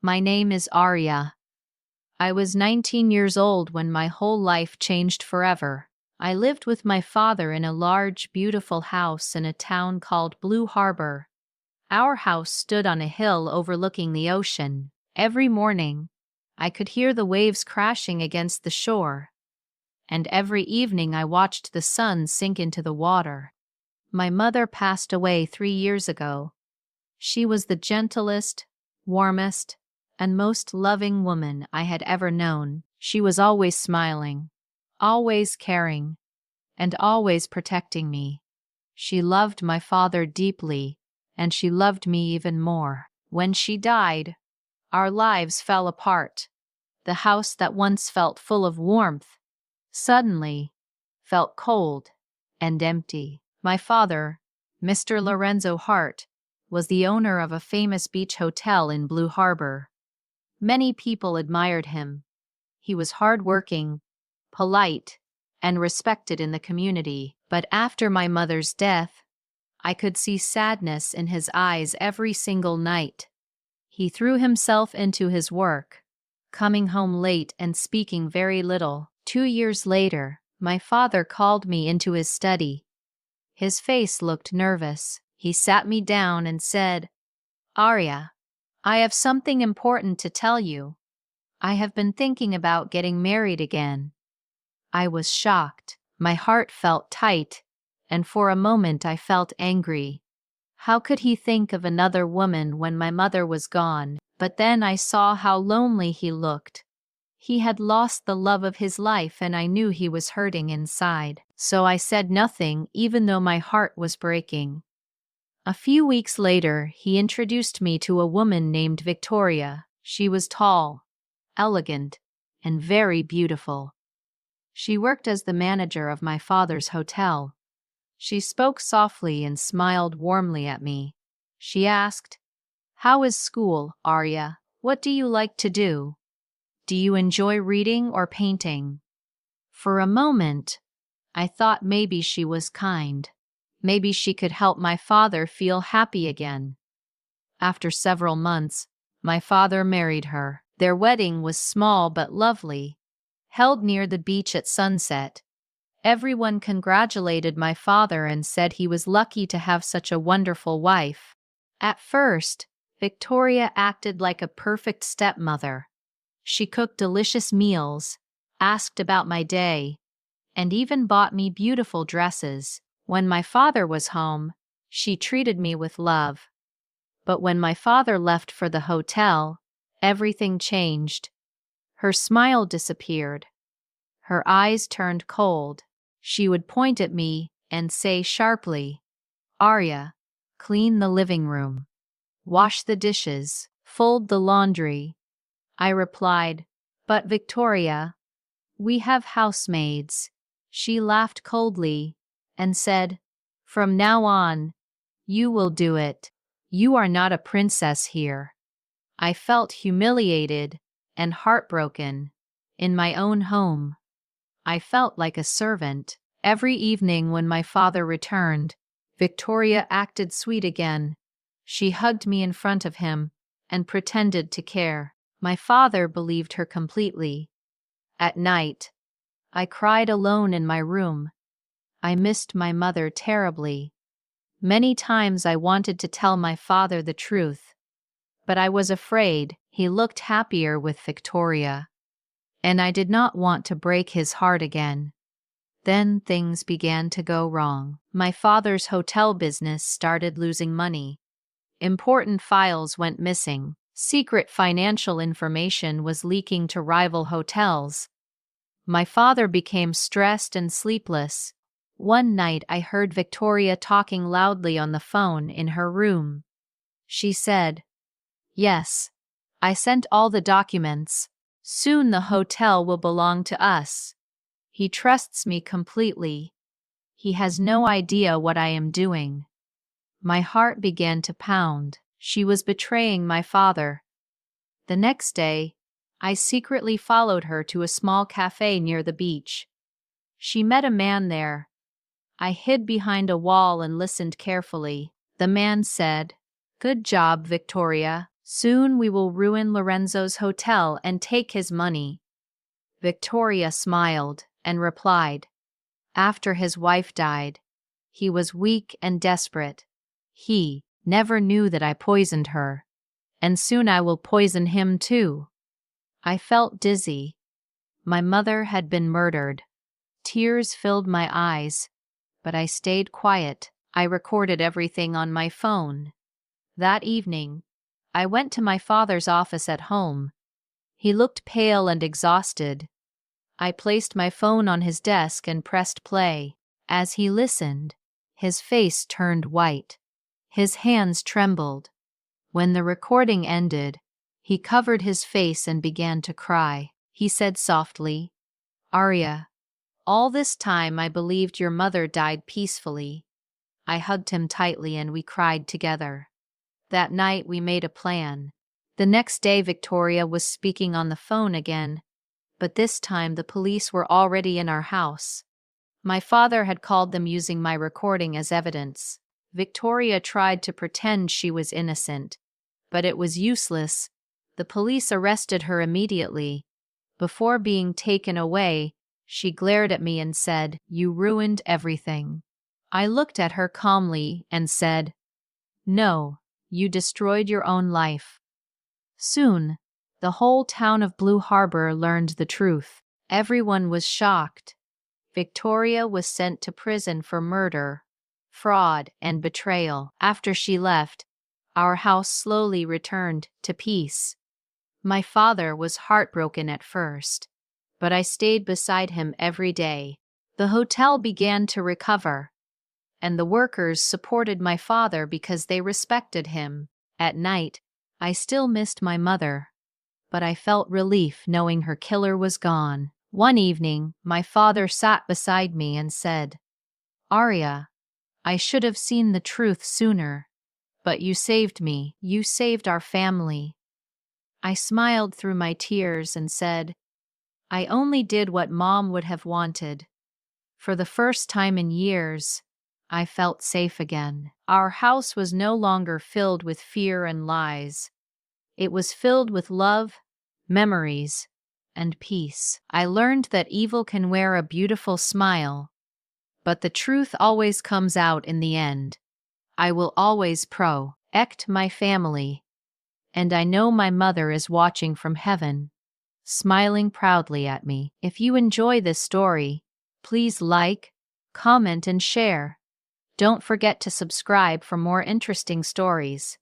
My name is Arya. I was 19 years old when my whole life changed forever. I lived with my father in a large, beautiful house in a town called Blue Harbor. Our house stood on a hill overlooking the ocean. Every morning, I could hear the waves crashing against the shore, and every evening I watched the sun sink into the water. My mother passed away 3 years ago. She was the gentlest, warmest, and most loving woman I had ever known. She was always smiling, always caring, and always protecting me. She loved my father deeply, and she loved me even more. When she died, our lives fell apart. The house that once felt full of warmth suddenly felt cold and empty. My father, Mr. Lorenzo Hart, was the owner of a famous beach hotel in Blue Harbor. Many people admired him. He was hardworking, polite, and respected in the community. But after my mother's death, I could see sadness in his eyes every single night. He threw himself into his work, coming home late and speaking very little. 2 years later, my father called me into his study. His face looked nervous. He sat me down and said, "Arya, I have something important to tell you. I have been thinking about getting married again." I was shocked. My heart felt tight, and for a moment I felt angry. How could he think of another woman when my mother was gone? But then I saw how lonely he looked. He had lost the love of his life, and I knew he was hurting inside. So I said nothing, even though my heart was breaking. A few weeks later, he introduced me to a woman named Victoria. She was tall, elegant, and very beautiful. She worked as the manager of my father's hotel. She spoke softly and smiled warmly at me. She asked, "How is school, Arya? What do you like to do? Do you enjoy reading or painting?" For a moment, I thought maybe she was kind. Maybe she could help my father feel happy again. After several months, my father married her. Their wedding was small but lovely, held near the beach at sunset. Everyone congratulated my father and said he was lucky to have such a wonderful wife. At first, Victoria acted like a perfect stepmother. She cooked delicious meals, asked about my day, and even bought me beautiful dresses. When my father was home, she treated me with love. But when my father left for the hotel, everything changed. Her smile disappeared. Her eyes turned cold. She would point at me and say sharply, "Arya, clean the living room. Wash the dishes. Fold the laundry." I replied, "But Victoria, we have housemaids." She laughed coldly and said, "From now on, you will do it. You are not a princess here." I felt humiliated and heartbroken. In my own home, I felt like a servant. Every evening when my father returned, Victoria acted sweet again. She hugged me in front of him and pretended to care. My father believed her completely. At night, I cried alone in my room. I missed my mother terribly. Many times I wanted to tell my father the truth, but I was afraid. He looked happier with Victoria, and I did not want to break his heart again. Then things began to go wrong. My father's hotel business started losing money. Important files went missing. Secret financial information was leaking to rival hotels. My father became stressed and sleepless. One night I heard Victoria talking loudly on the phone in her room. She said, "Yes, I sent all the documents. Soon the hotel will belong to us. He trusts me completely. He has no idea what I am doing." My heart began to pound. She was betraying my father. The next day, I secretly followed her to a small cafe near the beach. She met a man there. I hid behind a wall and listened carefully. The man said, "Good job, Victoria. Soon we will ruin Lorenzo's hotel and take his money. Victoria smiled and replied, after his wife died, he was weak and desperate. He never knew that I poisoned her, and soon I will poison him too. I felt dizzy. My mother had been murdered. Tears filled my eyes, but I stayed quiet. I recorded everything on my phone. That evening, I went to my father's office at home. He looked pale and exhausted. I placed my phone on his desk and pressed play. As he listened, his face turned white. His hands trembled. When the recording ended, he covered his face and began to cry. He said softly, "Arya, all this time I believed your mother died peacefully." I hugged him tightly and we cried together. That night we made a plan. The next day Victoria was speaking on the phone again, but this time the police were already in our house. My father had called them using my recording as evidence. Victoria tried to pretend she was innocent, but it was useless. The police arrested her immediately. Before being taken away, she glared at me and said, "You ruined everything." I looked at her calmly and said, "No, you destroyed your own life." Soon, the whole town of Blue Harbor learned the truth. Everyone was shocked. Victoria was sent to prison for murder, fraud, and betrayal. After she left, our house slowly returned to peace. My father was heartbroken at first, but I stayed beside him every day. The hotel began to recover, and the workers supported my father because they respected him. At night, I still missed my mother, but I felt relief knowing her killer was gone. One evening, my father sat beside me and said, "Arya, I should have seen the truth sooner, but you saved me. You saved our family." I smiled through my tears and said, "I only did what Mom would have wanted." For the first time in years, I felt safe again. Our house was no longer filled with fear and lies. It was filled with love, memories, and peace. I learned that evil can wear a beautiful smile, but the truth always comes out in the end. I will always protect my family, and I know my mother is watching from heaven, smiling proudly at me. If you enjoy this story, please like, comment, and share. Don't forget to subscribe for more interesting stories.